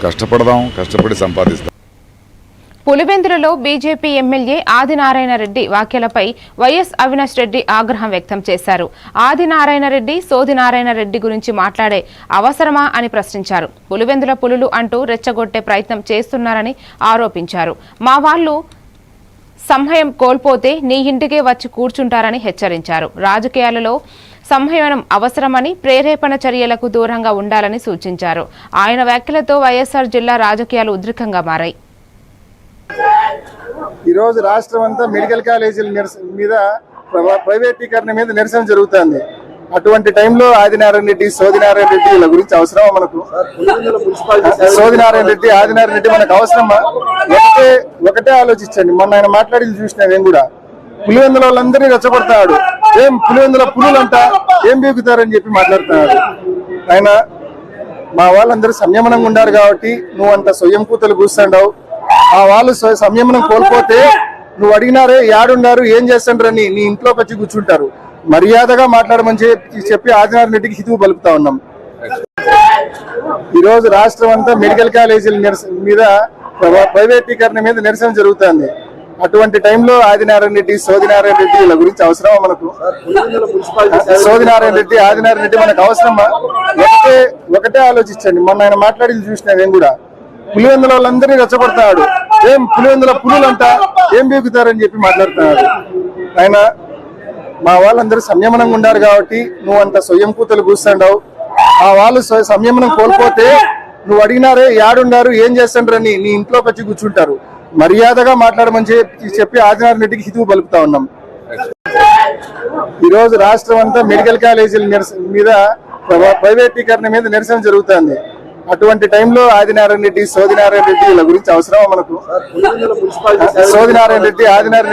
కష్టపడదాం, కష్టపడి సంపాదిస్తాం. పులివెందులలో BJP MLA Adinarayana Reddy వ్యాఖ్యలపై YS Avinash Reddy ఆగ్రహం వ్యక్తం చేశారు. ఆదినారాయణ రెడ్డి సోదినారాయణ రెడ్డి గురించి మాట్లాడే అవసరమా అని ప్రశ్నించారు. పులివెందుల పులులు అంటూ రెచ్చగొట్టే ప్రయత్నం చేస్తున్నారని ఆరోపించారు. మా వాళ్లు సంహయం కోల్పోతే నీ ఇంటికే వచ్చి కూర్చుంటారని హెచ్చరించారు. రాజకీయాలలో సంయమనం అవసరమని, ప్రేరేపణ చర్యలకు దూరంగా ఉండాలని సూచించారు. ఆయన వ్యాఖ్యలతో వైఎస్ఆర్ జిల్లా రాజకీయాలు ఉద్రిక్తంగా మారాయి. ఈ రోజు రాష్ట్రం అంతా మెడికల్ కాలేజీల మీద ప్రైవేటీకరణ మీద నిరసన జరుగుతుంది. అటువంటి టైంలో ఆదినారాయణ రెడ్డి సోదినారాయణ రెడ్డి వీళ్ళ గురించి అవసరమా మనకు? సోదినారాయణ రెడ్డి ఆదినారాయణ రెడ్డి మనకు అవసరమా? ఒకటే ఆలోచించండి. మొన్న ఆయన మాట్లాడింది చూసిన నేను కూడా, పులివెందుల వాళ్ళందరినీ రెచ్చగొడతాడు. ఏం పులివెందుల పులులంతా ఏం బీగుతారని చెప్పి మాట్లాడుతున్నాడు ఆయన. మా వాళ్ళందరూ సంయమనంగా ఉండారు కాబట్టి నువ్వు అంత స్వయం కూతలు కూర్చుండవు. ఆ వాళ్ళు సంయమనం కోల్పోతే నువ్వు అడిగినారే యాడున్నారు ఏం చేస్తుండ్రని నీ ఇంట్లోకి వచ్చి కూర్చుంటారు. మర్యాదగా మాట్లాడమని చెప్పి ఆదినారాయణ రెడ్డికి హితువు పలుకుతా ఉన్నాం. ఈ రోజు రాష్ట్రం అంతా మెడికల్ కాలేజీల మీద ప్రైవేటీకరణ మీద నిరసన జరుగుతుంది. అటువంటి టైంలో ఆదినారాయణ రెడ్డి సోదినారాయణ రెడ్డి వీళ్ళ గురించి అవసరమా మనకు? సోదినారాయణ రెడ్డి ఆదినారాయణ రెడ్డి మనకు అవసరమా? ఒకటే ఆలోచించండి. మొన్న ఆయన మాట్లాడింది చూసిన నేను కూడా, పులివెందుల వాళ్ళందరినీ రెచ్చగొడతాడు. ఏం పులివెందుల పులులంతా ఏం బీగుతారని చెప్పి మాట్లాడుతున్నాడు ఆయన. మా వాళ్ళందరూ సంయమనంగా ఉండారు కాబట్టి నువ్వు అంత స్వయం కూతలు కూర్చుండవు. ఆ వాళ్ళు సంయమనం కోల్పోతే నువ్వు అడిగినారే యాడున్నారు ఏం చేస్తుండ్రని నీ ఇంట్లోకి వచ్చి కూర్చుంటారు. మర్యాదగా మాట్లాడమని చెప్పి ఆదినారాయణ రెడ్డికి హితువు పలుకుతా ఉన్నాం. ఈ రోజు రాష్ట్రం అంతా మెడికల్ కాలేజీల మీద ప్రైవేటీకరణ మీద నిరసన జరుగుతుంది. అటువంటి టైంలో ఆదినారాయణ రెడ్డి సోదినారాయణ రెడ్డి వీళ్ళ గురించి అవసరమా మనకు? సోదినారాయణ రెడ్డి ఆదినారాయణ